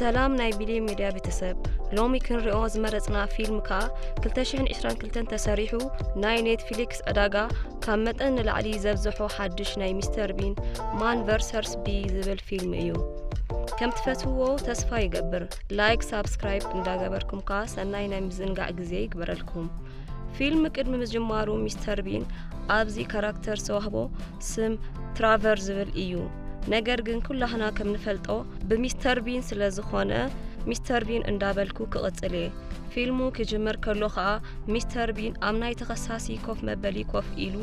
ሰላም ናይ ቢሊ ሚድያ ቤተሰብ ሎሚ ክንሪኦ ዝመረጽና ፊልም ካ 2022 ተሰሪሑ ናይ ኔትፍሊክስ ዕዳጋ ካብ መጠን ንላዕሊ ዘብዝሖ ሓድሽ ናይ ሚስተር ቢን ማን ቨርሰስ ቢ ዝብል ፊልም እዩ። ከም ትፈትውዎ ተስፋ ይገብር። ላይክ ሳብስክራይብ እንዳገበርኩም ካ ሰናይ ናይ ምዝንጋዕ ግዜ ይግበረልኩም። ፊልም ቅድሚ ምጅማሩ ሚስተር ቢን ኣብዚ ካራክተር ሰዋህቦ ስም ትራቨር ዝብል እዩ። ነገር ግን ኩላህና ከም ንፈልጦ በሚስተር ቢን ስለዝኾነ ሚስተር ቢን እንዳበልኩ ክቕጽል እየ። ፊልሙ ክጅምር ከሎ ኸኣ ሚስተር ቢን ኣብ ናይ ተኸሳሲ ኮፍ መበሊ ኮፍ ኢሉ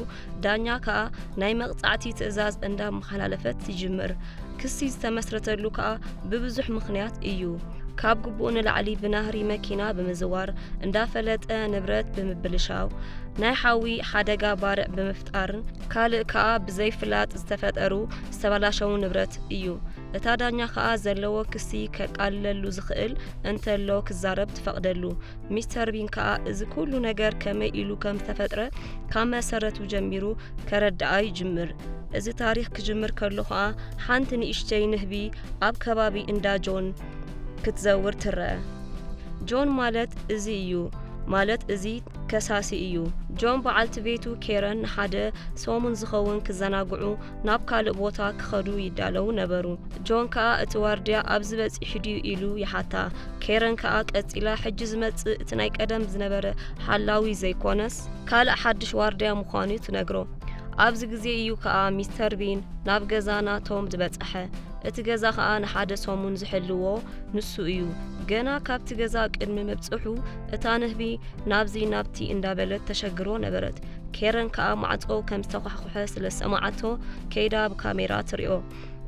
ዳኛ ከኣ ናይ መቕጻዕቲ ትእዛዝ እንዳመሓላለፈት ይጅምር። ክሲ ዝተመስረተሉ ከኣ ብብዙሕ ምኽንያት እዩ። ካብ ግቡእ ንላዕሊ ብናህሪ መኪና ብምዝዋር እንዳፈለጠ ንብረት ብምብልሻው ናይ ሓዊ ሓደጋ ባርዕ ብምፍጣርን ካልእ ከኣ ብዘይፍላጥ ዝተፈጠሩ ዝተባላሸው ንብረት እዩ። እታ ዳኛ ከኣ ዘለዎ ክሲ ከቃልለሉ ዝኽእል እንተሎ ክዛረብ ትፈቕደሉ። ሚስተር ቢን ከኣ እዚ ኩሉ ነገር ከመይ ኢሉ ከም ዝተፈጥረ ካብ መሰረቱ ጀሚሩ ከረዳኣ ይጅምር። እዚ ታሪኽ ክጅምር ከሎ ከኣ ሓንቲ ንእሽተይ ንህቢ ኣብ ከባቢ እንዳ ጆን ክትዘውር ትረአ። ጆን ማለት እዚ እዩ ማለት እዚ ከሳሲ እዩ። ጆን በዓልቲ ቤቱ ኬረን ሓደ ሰሙን ዝኸውን ክዘናግዑ ናብ ካልእ ቦታ ክኸዱ ይዳለው ነበሩ። ጆን ከኣ እቲ ዋርድያ ኣብ ዝበፂሕ ድዩ ኢሉ ይሓታ። ኬረን ከኣ ቀፂላ ሕጂ ዝመጽእ እቲ ናይ ቀደም ዝነበረ ሓላዊ ዘይኮነስ ካልእ ሓድሽ ዋርድያ ምዃኑ ትነግሮ። ኣብዚ ግዜ እዩ ከኣ ሚስተር ቢን ናብ ገዛ ናቶም ዝበጽሐ። እቲ ገዛ ከኣ ንሓደ ሰሙን ዝሕልዎ ንሱ እዩ። ገና ካብቲ ገዛ ቅድሚ መብጽሑ እታ ንህቢ ናብዚ ናብቲ እንዳበለት ተሸግሮ ነበረት። ኬረን ከኣ ማዕጾ ከም ዝተኳሕኩሐ ስለ ሰማዓቶ ከይዳ ብካሜራ ትሪኦ።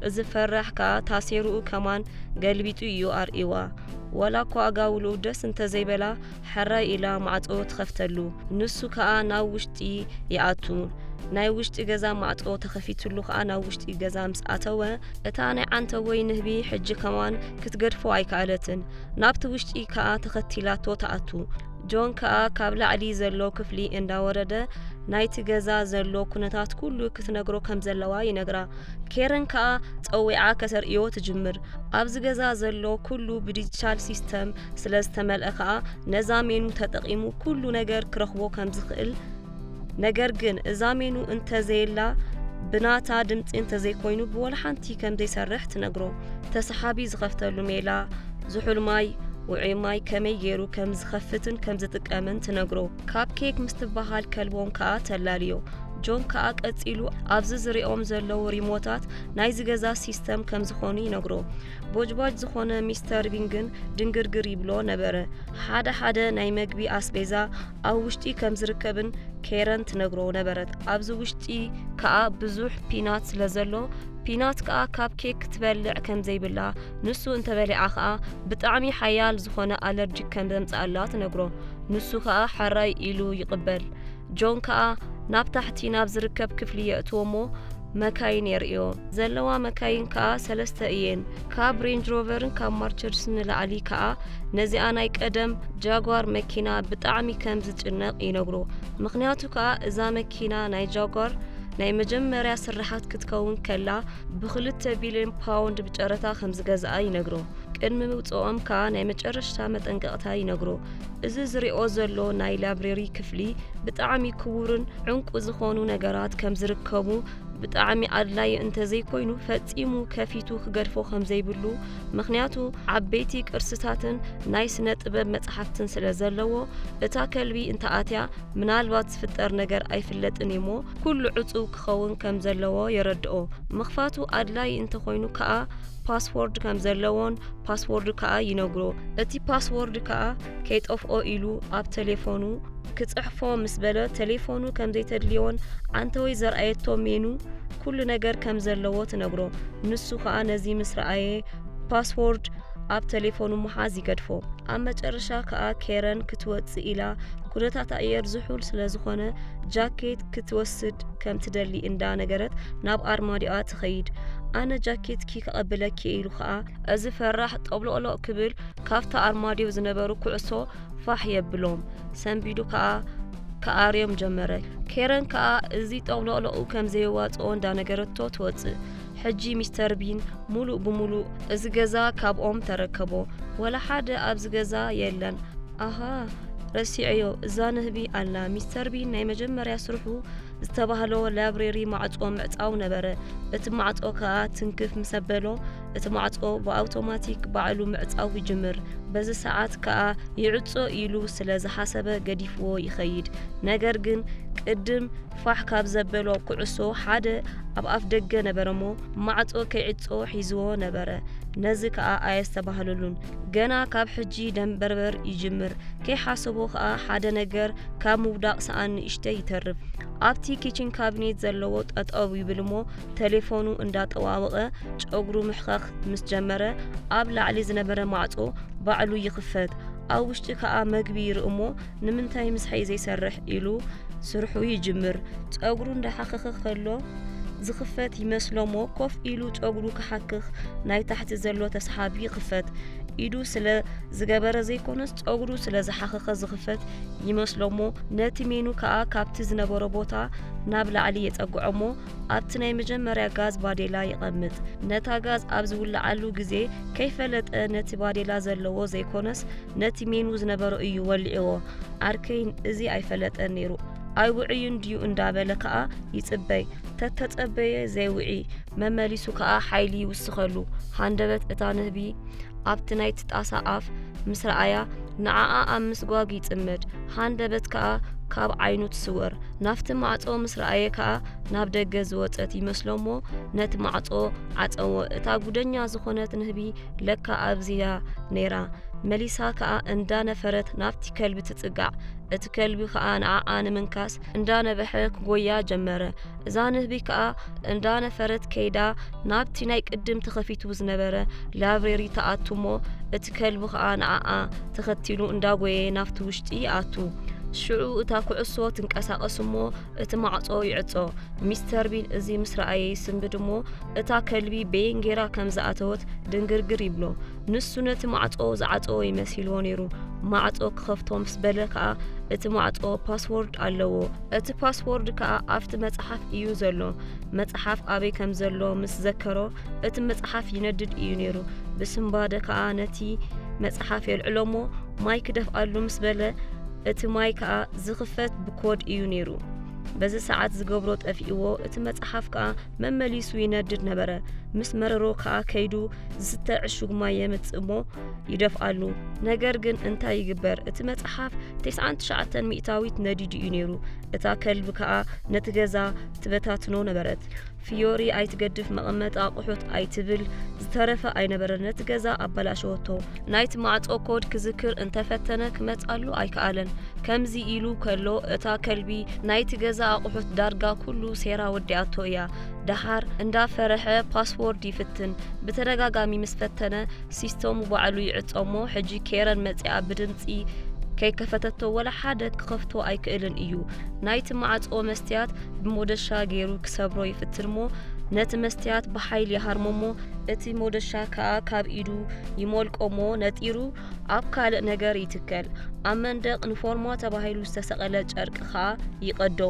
እዚ ፈራሕ ከኣ ታሴሩኡ ከማን ገልቢጡ እዩ ኣርኢዋ። ወላ እኳ ኣጋውሉ ደስ እንተዘይበላ ሕራይ ኢላ ማዕጾ ትኸፍተሉ። ንሱ ከኣ ናብ ውሽጢ ይኣቱ። ናይ ውሽጢ ገዛ ማዕጾ ተኸፊትሉ ከኣ ናብ ውሽጢ ገዛ ምስ ኣተወ እታ ናይ ዓንተወይ ንህቢ ሕጂ ከማን ክትገድፎ ኣይከኣለትን። ናብቲ ውሽጢ ከኣ ተኸቲላቶ ተኣቱ። ጆን ከኣ ካብ ላዕሊ ዘሎ ክፍሊ እንዳወረደ ናይቲ ገዛ ዘሎ ኩነታት ኩሉ ክትነግሮ ከም ዘለዋ ይነግራ። ኬረን ከኣ ፀዊዓ ከተርእዮ ትጅምር። ኣብዚ ገዛ ዘሎ ኩሉ ብዲጂታል ሲስተም ስለ ዝተመልአ ከኣ ነዛ ሜኑ ተጠቒሙ ኩሉ ነገር ክረኽቦ ከም ዝኽእል ነገር ግን እዛ ሜኑ እንተዘየላ ብናታ ድምፂ እንተዘይኮይኑ ብወላ ሓንቲ ከም ዘይሰርሕ ትነግሮ። ተሰሓቢ ዝኸፍተሉ ሜላ ዝሑል ማይ ውዑይ ማይ ከመይ ገይሩ ከም ዝኸፍትን ከም ዝጥቀምን ትነግሮ። ካብ ኬክ ምስ ትበሃል ከልቦም ከኣ ተላልዮ። ጆን ከኣ ቀፂሉ ኣብዚ ዝሪኦም ዘለዉ ሪሞታት ናይ ዝገዛ ሲስተም ከም ዝኾኑ ይነግሮ። ቦጅባጅ ዝኾነ ሚስተር ቢን ግን ድንግርግር ይብሎ ነበረ። ሓደ ሓደ ናይ መግቢ ኣስቤዛ ኣብ ውሽጢ ከም ዝርከብን ኬረን ትነግሮ ነበረት። ኣብዚ ውሽጢ ከኣ ብዙሕ ፒናት ስለ ዘሎ ፒናት ከኣ ካብ ኬክ ክትበልዕ ከም ዘይብላ ንሱ እንተበሊዓ ከኣ ብጣዕሚ ሓያል ዝኾነ ኣለርጂክ ከም ዘምፅኣላ ትነግሮ። ንሱ ከኣ ሓራይ ኢሉ ይቕበል። ጆን ከኣ ናብ ታሕቲ ናብ ዝርከብ ክፍሊ የእትዎ እሞ መካይን የርእዮ። ዘለዋ መካይን ከኣ 3 እየን። ካብ ሬንጅ ሮቨርን ካብ ማርቸድስን ንላዕሊ ከኣ ነዚኣ ናይ ቀደም ጃጓር መኪና ብጣዕሚ ከም ዝጭነቕ ይነግሮ። ምክንያቱ ከኣ እዛ መኪና ናይ ጃጓር ናይ መጀመርያ ስራሓት ክትከውን ከላ ብ2 ቢልዮን ፓውንድ ብጨረታ ከም ዝገዝኣ ይነግሮ። ቅድሚ ምውፅኦም ከኣ ናይ መጨረሻ መጠንቀቕታ ይነግሮ። እዚ ዝሪኦ ዘሎ ናይ ላይብረሪ ክፍሊ ብጣዕሚ ክቡርን ዕንቁ ዝኾኑ ነገራት ከም ዝርከቡ ብጣዕሚ ኣድላይ እንተዘይኮይኑ ፈጺሙ ከፊቱ ክገድፎ ከም ዘይብሉ ምክንያቱ ዓበይቲ ቅርስታትን ናይ ስነ ጥበብ መጽሓፍትን ስለ ዘለዎ እታ ከልቢ እንተኣትያ ምናልባት ዝፍጠር ነገር ኣይፍለጥን እሞ ኩሉ ዕፁብ ክኸውን ከም ዘለዎ የረድኦ። ምኽፋቱ ኣድላይ እንተኾይኑ ከኣ ፓስወርድ ከም ዘለዎን ፓስወርድ ከኣ ይነግሮ። እቲ ፓስወርድ ከኣ ከይጠፍኦ ኢሉ ኣብ ቴሌፎኑ ክጽሕፎ ምስ በለ ቴሌፎኑ ከም ዘይተድልዮን ዓንተወይ ዘርኣየቶ ሜኑ ኩሉ ነገር ከም ዘለዎ ትነግሮ። ንሱ ከኣ ነዚ ምስ ረኣየ ፓስወርድ ኣብ ቴሌፎኑ መሓዝ ይገድፎ። ኣብ መጨረሻ ከኣ ኬረን ክትወፅእ ኢላ ኩነታት ኣየር ዝሑል ስለ ዝኾነ ጃኬት ክትወስድ ከም ትደሊ እንዳ ነገረት ናብ ኣርማዲኣ ትኸይድ። ኣነ ጃኬት ኪ ከቐብለኪ ኢሉ ከኣ እዚ ፈራሕ ጠብሎቕሎቕ ክብል ካብታ ኣርማዲዮ ዝነበሩ ኩዕሶ ፋሕ የብሎም ሰንቢዱ ከኣ ከኣርዮም ጀመረ። ኬረን ከኣ እዚ ጠብሎቕሎቑ ከም ዘይዋፅኦ እንዳ ነገረቶ ትወፅእ። ሕጂ ሚስተር ቢን ሙሉእ ብሙሉእ እዚ ገዛ ካብኦም ተረከቦ ወላ ሓደ ኣብዚ ገዛ የለን ኣሃ ረሲዕዮ እዛ ንህቢ ኣላ ሚስተር ቢን ናይ መጀመርያ ስርሑ ዝተባህሎ ላይብረሪ ማዕጾ ምዕጻው ነበረ እቲ ማዕጾ ከዓ ትንክፍ ምሰበሎ እቲ ማዕጾ ብኣውቶማቲክ ባዕሉ ምዕጻው ይጅምር በዚ ሰዓት ከዓ ይዕጾ ኢሉ ስለ ዝሓሰበ ገዲፍዎ ይኸይድ ነገር ግን ቅድም ፋሕ ካብ ዘበሎ ኩዕሶ ሓደ ኣብ ኣፍ ደገ ነበረሞ ማዕጾ ከይዕጾ ሒዝዎ ነበረ ነዚ ከዓ ኣየስተባህሉሉን ገና ካብ ሕጂ ደንበርበር ይጅምር ከይሓሰቦ ከዓ ሓደ ነገር ካብ ምውዳቕ ሰኣን ንእሽተይ ይተርፍ ኣብቲ ኪችን ካቢኔት ዘለዎ ጠጠው ይብልሞ ቴሌፎኑ እንዳጠዋወቐ ጨጉሩ ምሕኻኽ ምስ ጀመረ ኣብ ላዕሊ ዝነበረ ማዕጾ ባዕሉ ይኽፈት ኣብ ውሽጢ ከዓ መግቢ ይርእሞ ንምንታይ ምስሐይ ዘይሰርሕ ኢሉ ስርሑ ይጅምር ጨጉሩ እንዳሓኸኸ ከሎ ዝኽፈት ይመስሎሞ ኮፍ ኢሉ ጨጉሩ ክሓክኽ ናይ ታሕቲ ዘሎ ተስሓቢ ይኽፈት ኢዱ ስለ ዝገበረ ዘይኮነስ ጨጉሩ ስለ ዝሓኸኸ ዝኽፈት ይመስሎሞ ነቲ ሜኑ ከዓ ካብቲ ዝነበሮ ቦታ ናብ ላዕሊ የጸጉዖሞ ኣብቲ ናይ መጀመርያ ጋዝ ባዴላ ይቐምጥ ነታ ጋዝ ኣብ ዝውላዓሉ ግዜ ከይፈለጠ ነቲ ባዴላ ዘለዎ ዘይኮነስ ነቲ ሜኑ ዝነበሮ እዩ ወሊዕዎ ኣርከይን እዚ ኣይፈለጠን ነይሩ ኣይውዕዩን ድዩ እንዳበለ ከዓ ይጽበይ ተተጸበየ ዘይውዒ መመሊሱ ከዓ ሓይሊ ይውስኸሉ ሃንደበት እታ ንህቢ ኣብቲ ናይቲ ጣሳ ኣፍ ምስ ረኣያ ንዓኣ ኣብ ምስጓግ ይጽምድ ሃንደበት ከዓ ካብ ዓይኑ ትስወር ናፍቲ ማዕጾ ምስ ረኣየ ከዓ ናብ ደገ ዝወፀት ይመስሎሞ ነቲ ማዕጾ ዓፀዎ እታ ጉደኛ ዝኾነት ንህቢ ለካ ኣብዚያ ነይራ መሊሳ ከዓ እንዳነፈረት ናፍቲ ከልቢ ትጽጋዕ እቲ ከልቢ ከዓ ንዓኣ ንምንካስ እንዳነበሐ ክጎያ ጀመረ እዛ ንህቢ ከዓ እንዳነፈረት ከይዳ ናብቲ ናይ ቅድም ተኸፊቱ ዝነበረ ላይብረሪ ተኣቱሞ እቲ ከልቢ ከዓ ንዓኣ ተኸቲሉ እንዳጎየ ናፍቲ ውሽጢ ኣቱ ሽዑ እታ ኩዕሶ ትንቀሳቐስሞ እቲ ማዕጾ ይዕጾ ሚስተር ቢን እዚ ምስ ረኣየ ይስንብድሞ እታ ከልቢ ቤንጌራ ከም ዝኣተወት ድንግርግር ይብሎ ንሱ ነቲ ማዕጾ ዝዓጸወ ይመስልዎ ነይሩ ማዕጾ ክኸፍቶ ምስ በለ ከዓ እቲ ማዕጾ ፓስወርድ ኣለዎ እቲ ፓስወርድ ከዓ ኣብቲ መጽሓፍ እዩ ዘሎ መጽሓፍ ኣበይ ከም ዘሎ ምስ ዘከሮ እቲ መጽሓፍ ይነድድ እዩ ነይሩ ብስምባደ ከዓ ነቲ መጽሓፍ የልዕሎሞ ማይ ክደፍኣሉ ምስ በለ እቲ ማይ ከዓ ዝኽፈት ብኮድ እዩ ነይሩ በዚ ሰዓት ዝገብሮ ጠፊእዎ እቲ መጽሓፍ ከዓ መመሊሱ ይነድድ ነበረ ምስ መረሮ ከዓ ከይዱ ዝስተ ዕሹግ ማይ የምጽእሞ ይደፍኣሉ ነገር ግን እንታይ ይግበር እቲ መጽሓፍ 99 ሚእታዊት ነዲድ እዩ ነይሩ እታ ከልቢ ከዓ ነቲ ገዛ ትበታትኖ ነበረት ፊዮሪ ኣይትገድፍ መቐመጥ ኣቑሑት ኣይትብል ዝተረፈ ኣይነበረ ነቲ ገዛ ኣበላሸወቶ ናይቲ ማዕጾ ኮድ ክዝክር እንተፈተነ ክመጻሉ ኣይከኣለን ከምዚ ኢሉ ከሎ እታ ከልቢ ናይቲ ገዛ ኣቑሑት ዳርጋ ኩሉ ሴራ ወዲኣቶ እያ ደሃር እንዳፈረሐ ፓስወርድ ይፍትን ብተደጋጋሚ ምስ ፈተነ ሲስተሙ ባዕሉ ይዕጾሞ ሕጂ ኬረን መጽያ ብድምጺ ከይከፈተቶ ወላ ሓደ ክኸፍቶ ኣይክእልን እዩ ናይቲ ማዕጾ መስትያት ብሞደሻ ገይሩ ክሰብሮ ይፍትንሞ ነቲ መስትያት ብሓይል ይሃርሞሞ እቲ ሞደሻ ከዓ ካብ ኢዱ ይሞልቆሞ ነጢሩ ኣብ ካልእ ነገር ይትከል ኣብ መንደቕ ንፎርማ ተባሂሉ ዝተሰቐለ ጨርቂ ከዓ ይቐዶ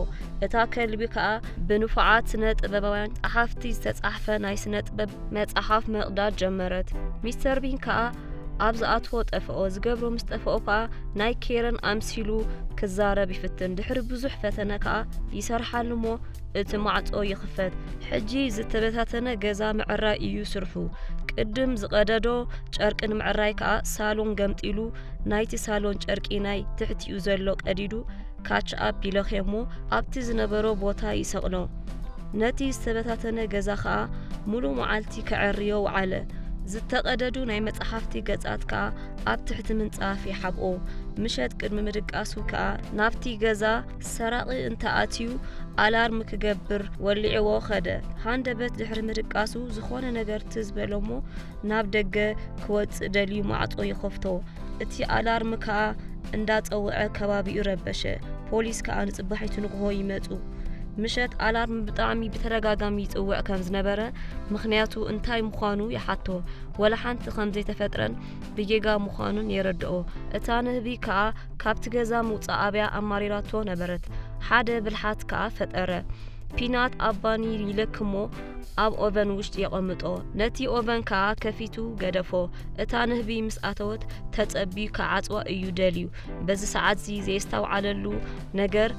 እታ ከልቢ ከዓ ብንፉዓት ስነ ጥበባውያን ጸሓፍቲ ዝተጻሕፈ ናይ ስነ ጥበብ መጽሓፍ መቕዳድ ጀመረት ሚስተር ቢን ከዓ ኣብ ዝኣትዎ ጠፍኦ ዝገብሮ ምስ ጠፍኦ ከዓ ናይ ኬረን ኣምሲሉ ክዛረብ ይፍትን ድሕሪ ብዙሕ ፈተነ ከዓ ይሰርሓሉሞ እቲ ማዕጾ ይኽፈት ሕጂ ዝተበታተነ ገዛ ምዕራይ እዩ ስርሑ ቅድም ዝቐደዶ ጨርቂ ንምዕራይ ከዓ ሳሎን ገምጢሉ ናይቲ ሳሎን ጨርቂ ናይ ትሕቲኡ ዘሎ ቀዲዱ ካችኣፕ ይለኽየሞ ኣብቲ ዝነበሮ ቦታ ይሰቕሎ ነቲ ዝተበታተነ ገዛ ከዓ ሙሉእ መዓልቲ ከዕርዮ ወዓለ ዝተቐደዱ ናይ መጽሓፍቲ ገጻት ከዓ ኣብ ትሕቲ ምንጻፍ ይሓብኦ ምሸት ቅድሚ ምድቃሱ ከዓ ናፍቲ ገዛ ሰራቒ እንተኣትዩ ኣላርም ክገብር ወሊዕዎ ኸደ ሃንደበት ድሕሪ ምድቃሱ ዝኾነ ነገር ትዝበሎሞ ናብ ደገ ክወፅእ ደልዩ ማዕጾ ይኸፍቶ እቲ ኣላርም ከዓ እንዳጸውዐ ከባቢኡ ረበሸ ፖሊስ ከዓ ንጽባሒቱ ንግሆ ይመጹ ምሸት ኣላርም ብጣዕሚ ብተረጋጋሚ ይጽውዕ ከም ዝነበረ ምኽንያቱ እንታይ ምዃኑ ይሓቶ ወላ ሓንቲ ከም ዘይተፈጥረን ብጌጋ ምዃኑን የረድኦ እታ ንህቢ ከዓ ካብቲ ገዛ ምውፃእ ኣብያ ኣማሪራቶ ነበረት ሓደ ብልሓት ከዓ ፈጠረ ፒናት ኣባኒ ይለክሞ ኣብ ኦቨን ውሽጢ የቐምጦ ነቲ ኦቨን ከዓ ከፊቱ ገደፎ እታ ንህቢ ምስ ኣተወት ተጸቢዩ ከዓጽዋ እዩ ደልዩ በዚ ሰዓት ዚ ዘስተውዓለሉ ነገር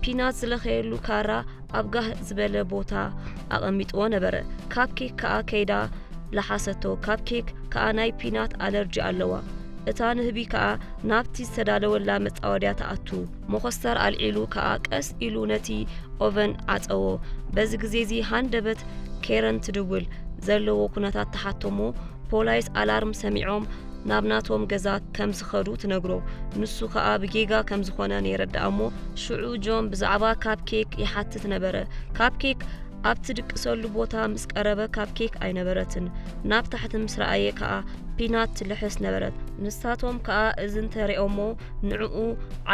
ፒናት ዝለኸየሉ ካራ ኣብ ጋህ ዝበለ ቦታ ኣቐሚጥዎ ነበረ ካፕኬክ ከዓ ከይዳ ለሓሰቶ ካፕኬክ ከዓ ናይ ፒናት ኣለርጂ ኣለዋ እታ ንህቢ ከዓ ናብቲ ዝተዳለወላ መጻወድያ ተኣቱ መኾስተር ኣልዒሉ ከዓ ቀስ ኢሉ ነቲ ኦቨን ዓጸዎ በዚ ግዜ ዚ ሃንደበት ኬረን ትድውል ዘለዎ ኩነታት ተሓቶሞ ፖላይስ ኣላርም ሰሚዖም ናብ ናቶም ገዛ ከም ዝኸዱ ትነግሮ ንሱ ከዓ ብጌጋ ከም ዝኾነ ነይረዳእሞ ሽዑ ጆን ብዛዕባ ካፕኬክ ይሓትት ነበረ ካፕኬክ ኣብቲ ድቅሰሉ ቦታ ምስ ቀረበ ካፕኬክ ኣይነበረትን ናብ ታሕቲ ምስ ረኣየ ከዓ ፒናት ትልሕስ ነበረት ንሳቶም ከዓ እዚ እንተሪኦሞ ንዕኡ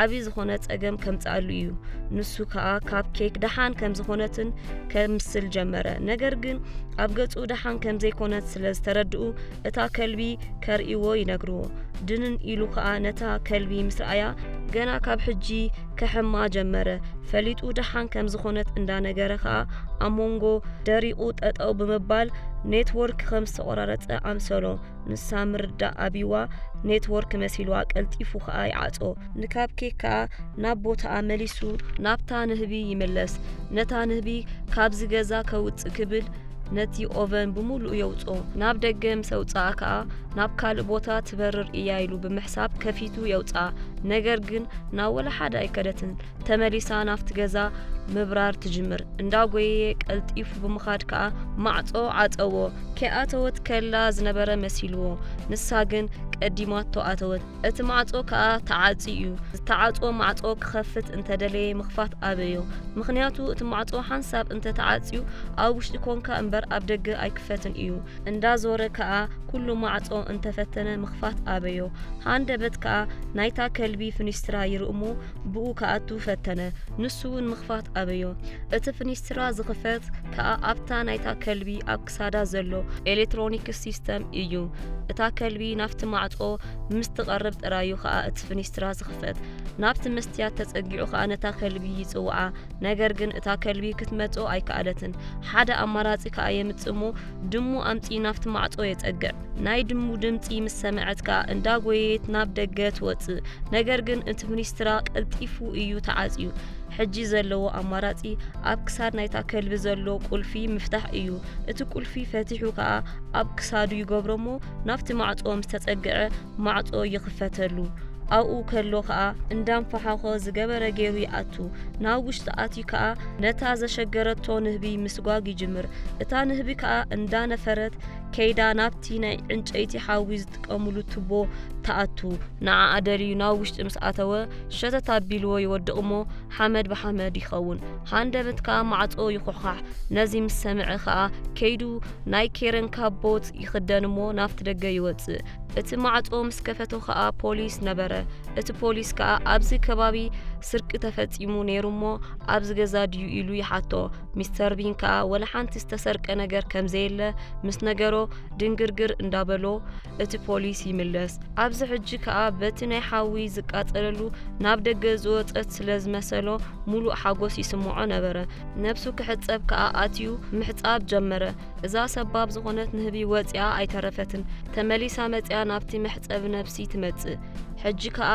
ዓብይ ዝኾነ ጸገም ከምጻሉ እዩ ንሱ ከዓ ካፕኬክ ደሓን ከም ዝኾነትን ከምስል ጀመረ ነገር ግን ኣብ ገጹ ደሓን ከም ዘይኮነት ስለ ዝተረድኡ እታ ከልቢ ከርእይዎ ይነግርዎ ድንን ኢሉ ከዓ ነታ ከልቢ ምስ ረኣያ ገና ካብ ሕጂ ከሕማ ጀመረ ፈሊጡ ደሓን ከም ዝኾነት እንዳነገረ ከዓ ኣሞንጎ ደሪቑ ጠጠው ብምባል ኔትወርክ ከም ዝተቆራረጸ ኣምሰሎ ንሳ ምርዳእ ኣቢዋ ኔትወርክ መሲልዋ ቀልጢፉ ከዓ ይዓጾ ንካፕኬክ ከዓ ናብ ቦታኣ መሊሱ ናብታ ንህቢ ይመለስ ነታ ንህቢ ካብዚ ገዛ ከውፅእ ክብል ነቲ ኦቨን ብሙሉእ የውጾ ናብ ደገ ምስ ኣውፅኣ ከዓ ናብ ካልእ ቦታ ትበርር እያ ኢሉ ብምሕሳብ ከፊቱ የውፃ ነገር ግን ናብ ወላ ሓደ ኣይከደትን ተመሊሳ ናፍቲ ገዛ ምብራር ትጅምር እንዳጎየ ቀልጢፉ ብምኻድ ከዓ ማዕጾ ዓጸዎ ከኣተወት ከላ ዝነበረ መሲልዎ ንሳ ግን ቀዲማቶ ኣተወት እቲ ማዕጾ ከዓ ተዓጺ እዩ ዝተዓጾ ማዕጾ ክኸፍት እንተደለየ ምኽፋት ኣበዮ ምኽንያቱ እቲ ማዕጾ ሓንሳብ እንተተዓጺዩ ኣብ ውሽጢ ኮንካ እምበር ኣብ ደገ ኣይክፈትን እዩ እንዳዞረ ከዓ ኩሉ ማዕጾ እንተፈተነ ምኽፋት ኣበዮ ሃንደበት ከዓ ናይታ ከልቢ ፍኒስትራ ይርእሞ ብኡ ከኣቱ ፈተነ ንሱ እውን ምኽፋት ኣበዮ እቲ ፍኒስትራ ዝኽፈት ከዓ ኣብታ ናይታ ከልቢ ኣብ ክሳዳ ዘሎ ኤሌክትሮኒክስ ሲስተም እዩ እታ ከልቢ ናፍቲ ማዕጾ ምስ ትቐርብ ጥራዩ ከዓ እቲ ፍኒስትራ ዝኽፈት ናብቲ መስትያት ተጸጊዑ ከዓ ነታ ከልቢ ይጽውዓ ነገር ግን እታ ከልቢ ክትመጾ ኣይከኣለትን ሓደ ኣማራጺ ከዓ የምጽሞ ድሙ ኣምጺ ናፍቲ ማዕጾ የጸግዕ ናይ ድሙ ድምጺ ምስ ሰምዐት ከዓ እንዳጎየት ናብ ደገ ትወጽእ ነገር ግን እቲ ፍኒስትራ ቀልጢፉ እዩ ተዓጽዩ ሕጂ ዘለዎ ኣማራጺ ኣብ ክሳድ ናይታ ከልቢ ዘሎ ቁልፊ ምፍታሕ እዩ እቲ ቁልፊ ፈቲሑ ከዓ ኣብ ክሳዱ ይገብሮሞ ናፍቲ ማዕጾ ምስ ተጸግዐ ማዕጾ ይኽፈተሉ ኣብኡ ከሎ ከዓ እንዳንፈሓኾ ዝገበረ ገይሩ ይኣቱ ናብ ውሽጢ ኣትዩ ከዓ ነታ ዘሸገረቶ ንህቢ ምስጓግ ይጅምር እታ ንህቢ ከዓ እንዳነፈረት ከይዳ ናብቲ ናይ ዕንጨይቲ ሓዊ ዝጥቀሙሉ ቱቦ ተኣቱ ንዓኣ ደልዩ ናብ ውሽጢ ምስ ኣተወ ሸተት ኣቢልዎ ይወድቕሞ ሓመድ ብሓመድ ይኸውን ሃንደበት ከዓ ማዕጾ ይኹሓሕ ነዚ ምስ ሰምዐ ከዓ ከይዱ ናይ ኬረን ካቦት ይኽደንሞ ናፍቲ ደገ ይወፅእ እቲ ማዕጾ ምስ ከፈቶ ከዓ ፖሊስ ነበረ እቲ ፖሊስ ከዓ ኣብዚ ከባቢ ስርቂ ተፈጺሙ ነይሩሞ ኣብዚ ገዛ ድዩ ኢሉ ይሓቶ ሚስተር ቢን ከዓ ወላ ሓንቲ ዝተሰርቀ ነገር ከም ዘየለ ምስ ነገሮ ድንግርግር እንዳበሎ እቲ ፖሊስ ይምለስ ኣብዚ ሕጂ ከዓ በቲ ናይ ሓዊ ዝቃጸለሉ ናብ ደገ ዝወፀት ስለ ዝመሰሎ ሙሉእ ሓጎስ ይስምዖ ነበረ ነብሱ ክሕጸብ ከዓ ኣትዩ ምሕጻብ ጀመረ እዛ ሰባብ ዝኾነት ንህቢ ወፂያ ኣይተረፈትን ተመሊሳ መፅያ ናብቲ መሕጸብ ነብሲ ትመጽእ ሕጂ ከዓ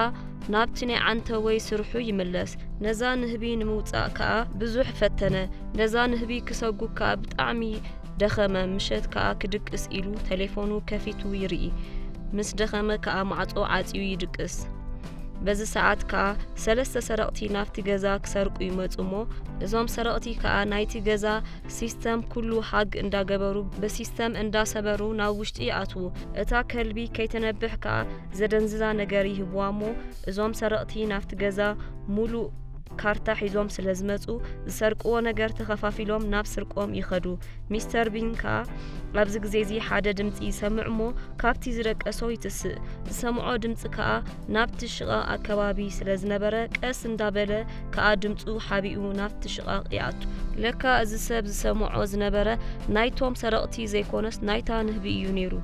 ናብቲ ናይ ዓንተወይ ስርሑ ይምለስ ነዛ ንህቢ ንምውጻእ ከዓ ብዙሕ ፈተነ ነዛ ንህቢ ክሰጉ ከዓ ብጣዕሚ ደኸመ ምሸት ከዓ ክድቅስ ኢሉ ቴሌፎኑ ከፊቱ ይርኢ ምስ ደኸመ ከዓ ማዕጾ ዓጽዩ ይድቅስ በዚ ሰዓት ከዓ ሰለስተ ሰረቕቲ ናፍቲ ገዛ ክሰርቁ ይመጹሞ እዞም ሰረቕቲ ከዓ ናይቲ ገዛ ሲስተም ኩሉ ሓግ እንዳገበሩ በሲስተም እንዳሰበሩ ናብ ውሽጢ ይኣትዉ እታ ከልቢ ከይተነብሕ ከዓ ዘደንዝዛ ነገር ይህብዋሞ እዞም ሰረቕቲ ናፍቲ ገዛ ሙሉእ ካርታ ሒዞም ስለዝመጹ ዝሰርቅዎ ነገር ተኸፋፊሎም ናብ ስርቆም ይኸዱ። ሚስተር ቢን ከዓ ኣብዚ ግዜ እዚ ሓደ ድምፂ ይሰምዕ እሞ ካብቲ ዝደቀሶ ይትስእ። ዝሰምዖ ድምፂ ከዓ ናብቲ ሽቓቕ ኣከባቢ ስለዝነበረ ቀስ እንዳበለ ከዓ ድምፁ ሓቢኡ ናብቲ ሽቓቕ ይኣቱ። ለካ እዚ ሰብ ዝሰምዖ ዝነበረ ናይቶም ሰረቕቲ ዘይኮነስ ናይታ ንህቢ እዩ ነይሩ።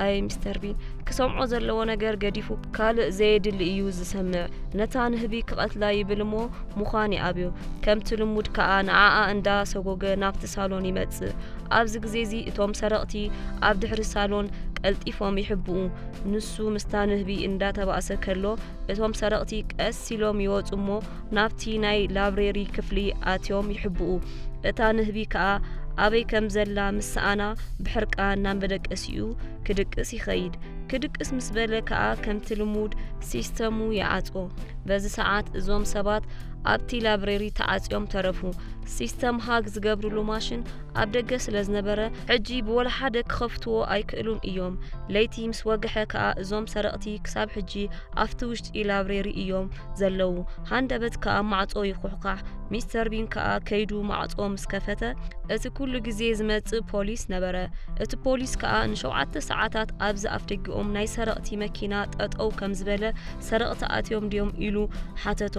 ኣይ ሚስተር ቢን ክሰምዖ ዘለዎ ነገር ገዲፉ ካልእ ዘየድሊ እዩ ዝሰምዕ። ነታ ንህቢ ክቐትላ ይብል እሞ ሙኻን ይኣብዮ። ከምቲ ልሙድ ከዓ ንዓኣ እንዳሰጎገ ናብቲ ሳሎን ይመጽእ። ኣብዚ ግዜ እዚ እቶም ሰረቕቲ ኣብ ድሕሪ ሳሎን ቀልጢፎም ይሕብኡ። ንሱ ምስታ ንህቢ እንዳተባእሰ ከሎ እቶም ሰረቕቲ ቀስ ኢሎም ይወጹ እሞ ናብቲ ናይ ላይብረሪ ክፍሊ ኣትዮም ይሕብኡ። እታ ንህቢ ከዓ ኣበይ ከም ዘላ ምስኣና ብሕርቃ እናንበደቀሲኡ ክድቅስ ይኸይድ። ክድቅስ ምስ በለ ከዓ ከምቲ ልሙድ ሲስተሙ ይዓጾ። በዚ ሰዓት እዞም ሰባት ኣብቲ ላይብረሪ ተዓጽዮም ተረፉ። ሲስተም ሃግ ዝገብርሉ ማሽን ኣብ ደገ ስለ ዝነበረ ሕጂ ብወላ ሓደ ክኸፍትዎ ኣይክእሉን እዮም። ለይቲ ምስ ወግሐ ከዓ እዞም ሰረቕቲ ክሳብ ሕጂ ኣብቲ ውሽጢ ላይብረሪ እዮም ዘለዉ። ሃንደበት ከዓ ማዕጾ ይኹሕካሕ። ሚስተር ቢን ከዓ ከይዱ ማዕጾ ምስ ከፈተ እቲ ኩሉ ግዜ ዝመጽእ ፖሊስ ነበረ። እቲ ፖሊስ ከዓ ን7 ሰዓታት ኣብዚ ኣፍደጊኦም ናይ ሰረቕቲ መኪና ጠጠው ከም ዝበለ ሰረቕቲ ኣትዮም ድዮም ኢሉ ሓተቶ።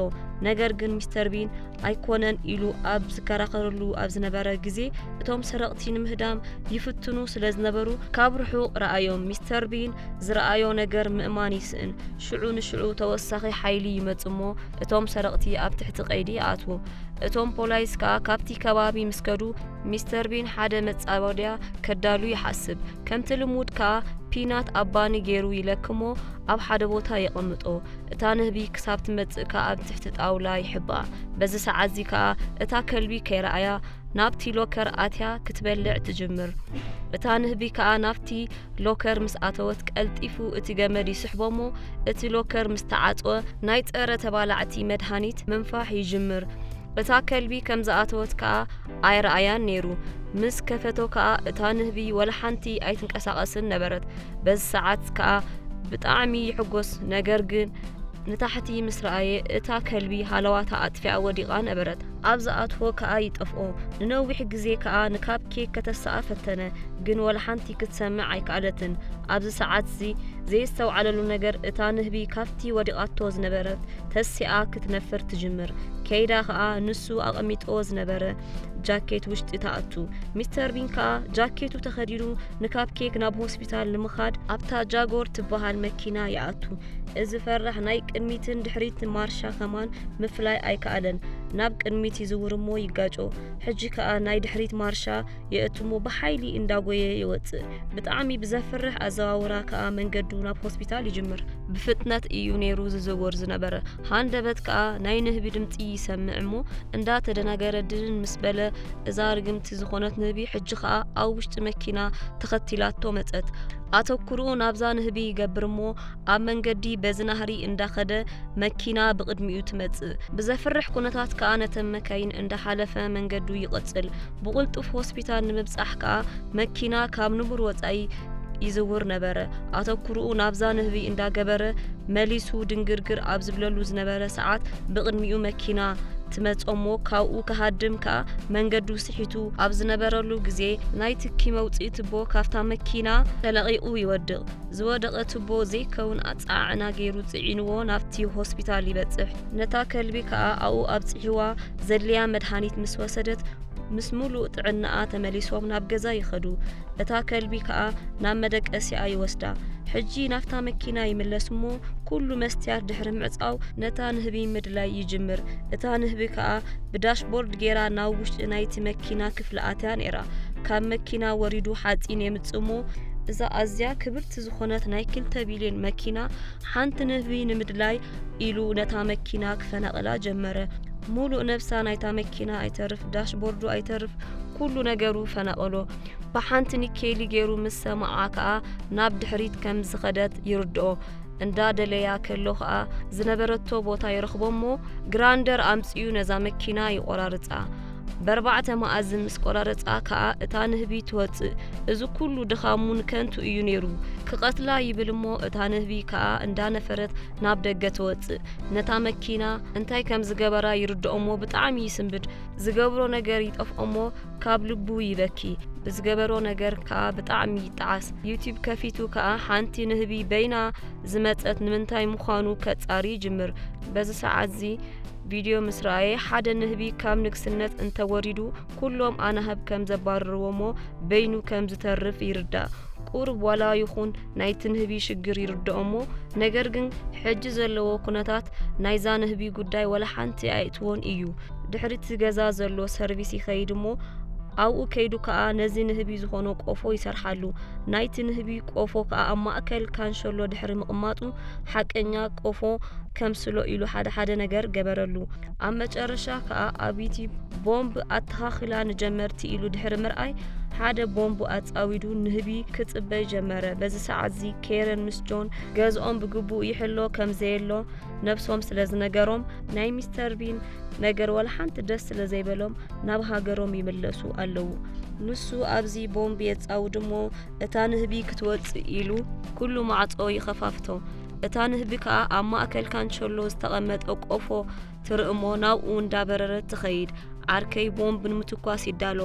ነገር ግን ሚስተር ቢን ኣይኮነን ኢሉ ኣብ ዝከራኸረሉ ኣብ ዝነበረ ግዜ እቶም ሰረቕቲ ንምህዳም ይፍትኑ ስለ ዝነበሩ ካብ ርሑቕ ረኣዮም። ሚስተር ቢን ዝረኣዮ ነገር ምእማን ይስእን። ሽዑ ንሽዑ ተወሳኺ ሓይሊ ይመጽ እሞ እቶም ሰረቕቲ ኣብ ትሕቲ ቀይዲ ይኣትዉ። እቶም ፖላይስ ከዓ ካብቲ ከባቢ ምስከዱ ሚስተር ቢን ሓደ መጻወድያ ከዳሉ ይሓስብ። ከምቲ ልሙድ ከዓ ፒናት ኣባኒ ገይሩ ይለክሞ ኣብ ሓደ ቦታ የቐምጦ። እታ ንህቢ ክሳብ ትመጽእ ከዓ ኣብ ትሕቲ ጣውላ ይሕብኣ። በዚ ሰዓት እዚ ከዓ እታ ከልቢ ከይረኣያ ናብቲ ሎከር ኣትያ ክትበልዕ ትጅምር። እታ ንህቢ ከዓ ናብቲ ሎከር ምስ ኣተወት ቀልጢፉ እቲ ገመድ ይስሕቦ እሞ እቲ ሎከር ምስ ተዓጽወ ናይ ጸረ ተባላዕቲ መድሃኒት ምንፋሕ ይጅምር። እታ ከልቢ ከም ዝኣተወት ከዓ ኣይረኣያን ነይሩ። ምስ ከፈቶ ከዓ እታ ንህቢ ወላ ሓንቲ ኣይትንቀሳቐስን ነበረት። በዚ ሰዓት ከዓ ብጣዕሚ ይሕጎስ። ነገር ግን ንታሕቲ ምስ ረኣየ እታ ከልቢ ሃለዋታ ኣጥፊኣ ወዲቓ ነበረት። ኣብ ዝኣትዎ ከዓ ይጠፍኦ። ንነዊሕ ግዜ ከዓ ንካብ ኬክ ከተሳኣ ፈተነ፣ ግን ወላ ሓንቲ ክትሰምዕ ኣይከኣለትን። ኣብዚ ሰዓት እዚ ዘይስተውዓለሉ ነገር እታ ንህቢ ካብቲ ወዲቓቶ ዝነበረት ተሲኣ ክትነፍር ትጅምር። ከይዳ ከዓ ንሱ ኣቐሚጦ ዝነበረ ጃኬት ውሽጢ ተኣቱ። ሚስተር ቢን ከዓ ጃኬቱ ተኸዲኑ ንካብ ኬክ ናብ ሆስፒታል ንምኻድ ኣብታ ጃጎር ትበሃል መኪና ይኣቱ። እዚ ፈራሕ ናይ ቅድሚትን ድሕሪት ማርሻ ከማን ምፍላይ ኣይከኣለን። ናብ ቅድሚት ይዝውር እሞ ይጋጮ። ሕጂ ከዓ ናይ ድሕሪት ማርሻ የእትሞ ብሓይሊ እንዳጎየ ይወፅእ። ብጣዕሚ ብዘፍርሕ ኣዘዋውራ ከዓ መንገዱ ናብ ሆስፒታል ይጅምር። ብፍጥነት እዩ ነይሩ ዝዝውር ዝነበረ። ሃንደበት ከዓ ናይ ንህቢ ድምፂ ይሰምዕ እሞ እንዳተደናገረ ድንን ምስ በለ እዛ ርግምቲ ዝኾነት ንህቢ ሕጂ ከዓ ኣብ ውሽጢ መኪና ተኸቲላቶ መፀት። ኣተኩርኡ ናብዛ ንህቢ ይገብር እሞ ኣብ መንገዲ በዝናህሪ እንዳኸደ መኪና ብቕድሚኡ ትመጽእ። ብዘፍርሕ ኩነታት ከዓ ነተን መካይን እንዳሓለፈ መንገዱ ይቕጽል። ብቕልጡፍ ሆስፒታል ንምብጻሕ ከዓ መኪና ካብ ንቡር ወጻኢ ይዝውር ነበረ። ኣተኩርኡ ናብዛ ንህቢ እንዳገበረ መሊሱ ድንግርግር ኣብ ዝብለሉ ዝነበረ ሰዓት ብቕድሚኡ መኪና ትመጾሞ ካብኡ ከሃድም ከዓ መንገዱ ስሒቱ ኣብ ዝነበረሉ ግዜ ናይ ትኪ መውፅኢ ትቦ ካብታ መኪና ተለቒቑ ይወድቕ። ዝወደቐ ትቦ ዘይከውን ኣጻዕና ገይሩ ጽዒንዎ ናብቲ ሆስፒታል ይበጽሕ። ነታ ከልቢ ከዓ ኣብኡ ኣብጽሒዋ ዘድልያ መድሃኒት ምስ ወሰደት ምስ ሙሉእ ጥዕናኣ ተመሊሶም ናብ ገዛ ይኸዱ። እታ ከልቢ ከዓ ናብ መደቀሲኣ ይወስዳ። ሕጂ ናፍታ መኪና ይምለስ እሞ ኩሉ መስትያት ድሕሪ ምዕጻው ነታ ንህቢ ምድላይ ይጅምር። እታ ንህቢ ከዓ ብዳሽቦርድ ጌራ ናብ ውሽጢ ናይቲ መኪና ክፍሊ ኣትያ ነይራ። ካብ መኪና ወሪዱ ሓጺን የምጽእ እሞ እዛ ኣዝያ ክብርቲ ዝኾነት ናይ 2 ቢልዮን መኪና ሓንቲ ንህቢ ንምድላይ ኢሉ ነታ መኪና ክፈነቕላ ጀመረ። ሙሉእ ነፍሳ ናይታ መኪና ኣይተርፍ፣ ዳሽቦርዱ ኣይተርፍ፣ ኩሉ ነገሩ ፈነቐሎ። ብሓንቲ ኒኬሊ ገይሩ ምስ ሰማዓ ከዓ ናብ ድሕሪት ከም ዝኸደት ይርድኦ። እንዳደለያ ከሎ ከዓ ዝነበረቶ ቦታ ይረኽቦ እሞ ግራንደር ኣምጽኡ ነዛ መኪና ይቆራርጻ። بربعة مأزم مسقرارت كا اتا نهبي توص እዚ ኩሉ ድኻሙን ከንቱ እዩ ነይሩ ክቐትላ ይብል እሞ እታ ንህቢ ከዓ እንዳነፈረት ናብ ደገ ትወፅእ ነታ መኪና እንታይ ከም ዝገበራ ይርድኦሞ ብጣዕሚ ይስንብድ ዝገብሮ ነገር ይጠፍኦሞ ካብ ልቡ ይበኪ ብዝገበሮ ነገር ከዓ ብጣዕሚ ይጣዓስ ዩቲዩብ ከፊቱ ከዓ ሓንቲ ንህቢ በይና ዝመፀት ንምንታይ ምዃኑ ከጻሪ ጅምር በዚ ሰዓት ዚ ቪዲዮ ምስራዬ ሓደ ንህቢ ካብ ንግስነት እንተወሪዱ ኩሎም ኣናህብ ከም ዘባርርዎሞ በይኑ ከም ዝተርፍ ይርዳእ ቁርብ ዋላ ይኹን ናይቲ ንህቢ ሽግር ይርድኦሞ ነገር ግን ሕጂ ዘለዎ ኩነታት ናይዛ ንህቢ ጉዳይ ወላ ሓንቲ ኣይትዎን እዩ ድሕሪት ገዛ ዘሎ ሰርቪስ ይኸይድሞ ኣብኡ ከይዱ ከዓ ነዚ ንህቢ ዝኾነ ቆፎ ይሰርሓሉ ናይቲ ንህቢ ቆፎ ከዓ ኣብ ማእከል ካንሸሎ ድሕሪ ምቕማጡ ሓቀኛ ቆፎ ከምስሎ ኢሉ ሓደ ነገር ገበረሉ ኣብ መጨረሻ ከዓ ኣብ ዩቲዩብ ቦምብ ኣተኻኽላ ንጀመርቲ ኢሉ ድሕሪ ምርኣይ ሓደ ቦምብ ኣጻዊዱ ንህቢ ክጽበይ ጀመረ በዚ ሰዓት ዚ ኬረን ምስ ጆን ገዝኦም ብግቡእ ይሕሎ ከም ዘየሎ ነፍሶም ስለ ዝነገሮም ናይ ሚስተር ቢን ነገር ወላ ሓንቲ ደስ ስለ ዘይበሎም ናብ ሃገሮም ይመለሱ ኣለዉ ንሱ ኣብዚ ቦምብ የጻውድሞ እታ ንህቢ ክትወጽእ ኢሉ ኩሉ ማዕጾ ይኸፋፍቶ እታ ንህቢ ከዓ ኣብ ማእከል ካንቸሎ ዝተቐመጠ ቆፎ ትርእሞ ናብኡ እንዳበረረት ትኸይድ ዓርከይ ቦምብ ንምትኳስ ይዳሎ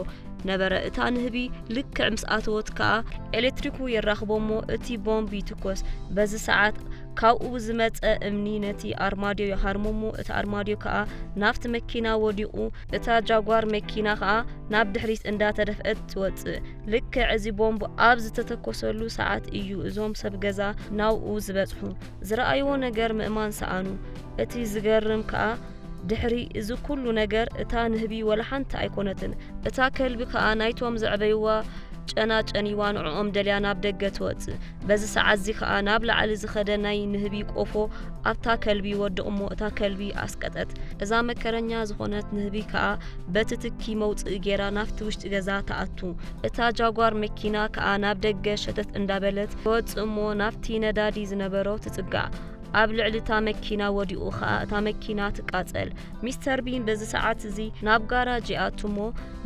ነበረ እታ ንህቢ ልክዕ ምስ ኣተወት ከዓ ኤሌክትሪኩ የራኽቦሞ እቲ ቦምብ ይትኮስ በዚ ሰዓት ካብኡ ዝመፀ እምኒ ነቲ ኣርማድዮ ይሃርሞሞ እቲ ኣርማድዮ ከዓ ናፍቲ መኪና ወዲቑ እታ ጃጓር መኪና ከዓ ናብ ድሕሪት እንዳተደፍአት ትወፅእ ልክዕ እዚ ቦምብ ኣብ ዝተተኮሰሉ ሰዓት እዩ እዞም ሰብ ገዛ ናብኡ ዝበፅሑ ዝረኣይዎ ነገር ምእማን ሰኣኑ እቲ ዝገርም ከዓ ድሕሪ እዚ ኩሉ ነገር እታ ንህቢ ወላ ሓንቲ ኣይኮነትን እታ ከልቢ ከዓ ናይቶም ዘዕበይዋ ጨና ጨኒዋ ንዕኦም ደልያ ናብ ደገ ትወፅእ በዚ ሰዓት እዚ ከዓ ናብ ላዕሊ ዝኸደ ናይ ንህቢ ቆፎ ኣብታ ከልቢ ወድቕሞ እታ ከልቢ ኣስቀጠት እዛ መከረኛ ዝኾነት ንህቢ ከዓ በቲ ትኪ መውፅእ ጌራ ናፍቲ ውሽጢ ገዛ ተኣቱ እታ ጃጓር መኪና ከዓ ናብ ደገ ሸተት እንዳበለት ወፅእሞ ናፍቲ ነዳዲ ዝነበሮ ትጽጋዕ ኣብ ልዕሊታ መኪና ወዲኡ ከዓ እታ መኪና ትቃጸል ሚስተር ቢን በዚ ሰዓት እዚ ናብ ጋራጅ ኣቱሞ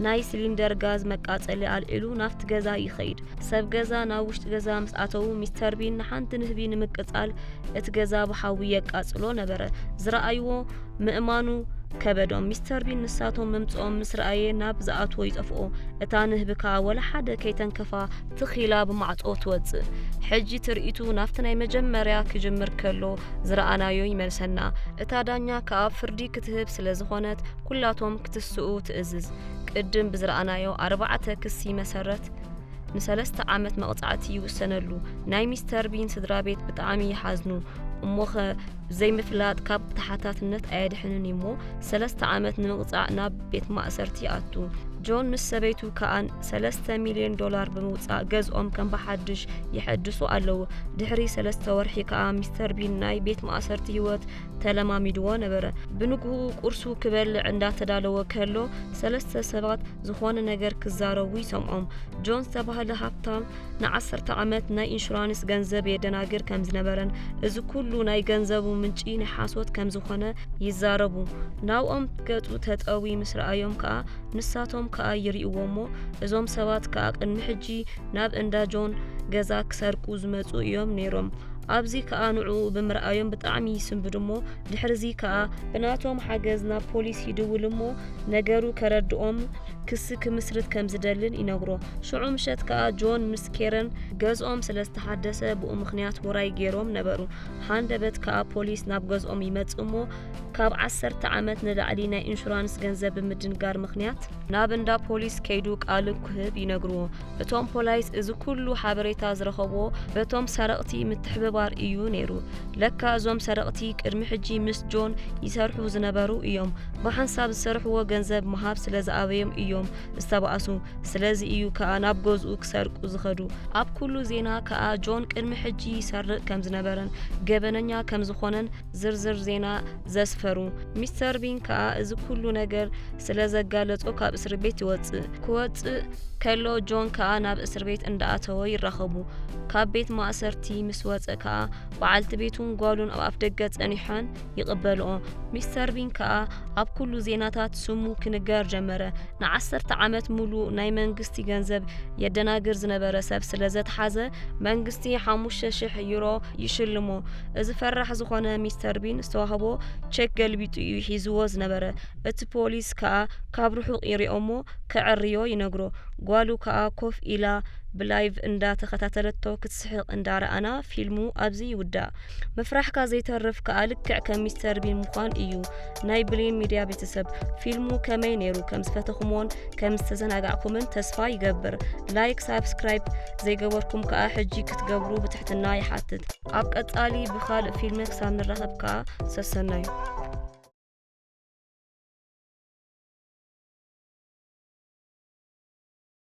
ናይ ሲሊንደር ጋዝ መቃጸሊ ኣልዒሉ ናፍቲ ገዛ ይኸይድ ሰብ ገዛ ናብ ውሽጢ ገዛ ምስ ኣተው ሚስተር ቢን ንሓንቲ ንህቢ ንምቅጻል እቲ ገዛ ብሓዊ የቃጽሎ ነበረ ዝረኣይዎ ምእማኑ ከበዶም ሚስተር ቢን ንሳቶም መምጽኦም ምስ ረኣየ ናብ ዝኣትዎ ይጠፍኦ እታ ንህቢ ከዓ ወላ ሓደ ከይተንከፋ ትኺላ ብማዕጾ ትወፅእ ሕጂ ትርኢቱ ናፍቲ ናይ መጀመርያ ክጅምር ከሎ ዝረኣናዮ ይመልሰና እታ ዳኛ ከዓ ፍርዲ ክትህብ ስለ ዝኾነት ኩላቶም ክትስኡ ትእዝዝ ቅድም ብዝረኣናዮ 4 ክሲ መሰረት ን3 ዓመት መቕጻዕቲ ይውሰነሉ ናይ ሚስተር ቢን ስድራ ቤት ብጣዕሚ ይሓዝኑ እሞኸ ዘይምፍላጥ ካብ ተሓታትነት ኣየድሕንን እሞ 3 ዓመት ንምቕጻዕ ናብ ቤት ማእሰርቲ ኣቱ ጆን ምስ ሰበይቱ ከዓ $3 ሚልዮን ብምውጻእ ገዝኦም ከም በሓድሽ ይሕድሱ ኣለዉ ድሕሪ 3 ወርሒ ከዓ ሚስተር ቢን ናይ ቤት ማእሰርቲ ህይወት ተለማሚድዎ ነበረ ብንግሁ ቁርሱ ክበልዕ እንዳተዳለወ ከሎ 3 ሰባት ዝኾነ ነገር ክዛረቡ ይሰምዖም ጆን ዝተባህለ ሃብታም ን10 ዓመት ናይ ኢንሹራንስ ገንዘብ የደናግር ከም ዝነበረን እዚ ኩሉ ናይ ገንዘቡ ምንጪ ናይ ሓሶት ከም ዝኾነ ይዛረቡ ናብኦም ገጹ ተጠዊ ምስ ረኣዮም ከዓ ንሳቶም ከዓ ይሪእዎሞ እዞም ሰባት ከዓ ቅድሚ ሕጂ ናብ እንዳ ጆን ገዛ ክሰርቁ ዝመጹ እዮም ነይሮም ኣብዚ ከዓ ንዕኡ ብምርኣዮም ብጣዕሚ ይስንብድሞ ድሕሪዚ ከዓ ብናቶም ሓገዝ ናብ ፖሊስ ይድውልሞ ነገሩ ከረድኦም ክሲ ክምስርት ከም ዝደልን ይነግሮ ሽዑ ምሸት ከዓ ጆን ምስ ኬረን ገዝኦም ስለ ዝተሓደሰ ብኡ ምኽንያት ውራይ ገይሮም ነበሩ ሃንደበት ከዓ ፖሊስ ናብ ገዝኦም ይመጽሞ ካብ 10 ዓመት ንላዕሊ ናይ ኢንሹራንስ ገንዘብ ብምድንጋር ምኽንያት ናብ እንዳ ፖሊስ ከይዱ ቃል ክህብ ይነግርዎ እቶም ፖሊስ እዚ ኩሉ ሓበሬታ ዝረኸብዎ በቶም ሰረቕቲ ምትሕብባር እዩ ነይሩ ለካ እዞም ሰረቕቲ ቅድሚ ሕጂ ምስ ጆን ይሰርሑ ዝነበሩ እዮም ብሓንሳብ ዝሰርሕዎ ገንዘብ መሃብ ስለ ዝኣበዮም እዮም ዝተባእሱ ስለዚ እዩ ከዓ ናብ ገዝኡ ክሰርቁ ዝኸዱ ኣብ ኩሉ ዜና ከዓ ጆን ቅድሚ ሕጂ ይሰርቕ ከም ዝነበረን ገበነኛ ከም ዝኾነን ዝርዝር ዜና ዘስፈሩ ሚስተር ቢን ከዓ እዚ ኩሉ ነገር ስለ ዘጋለጾ ካብ እስር ቤት ይወፅእ ክወፅእ ከሎ ጆን ከዓ ናብ እስር ቤት እንዳኣተወ ይራኸቡ ካብ ቤት ማእሰርቲ ምስ ወፀ كا بعلت بيتون قالون أو أفدقت أنيحان يقبلوا مستر بين كا أب كل زيناتات سمو كنجار جمرة نعسر تعمت ملو ناي منجستي جنزب يدنا جرز نبرة سب سلزت حزة منجستي حموش شح يورو يشلمو إذا فرح زخانة مستر بين استوهبو تشيك قلبي يحيزوز نبرة البوليس كا كابروحو إيري أمو كعريو ينقرو قالوا كا كوف إلى بلايف اندا تخطاتلتو كتسحق اندار انا فيلمو ابزي ودا مفرح كا زي ترف كالك كمستر بين مخان ايو ناي بلين ميديا بيتسب فيلمو كمي نيرو كمستفتخمون كمستزناقعكمن تسفا يقبر لايك سابسكرايب زي قبركم كا حجي كتقبرو بتحت الناي حاتد اب قطالي بخالق فيلمك سام نرهب كا سسناي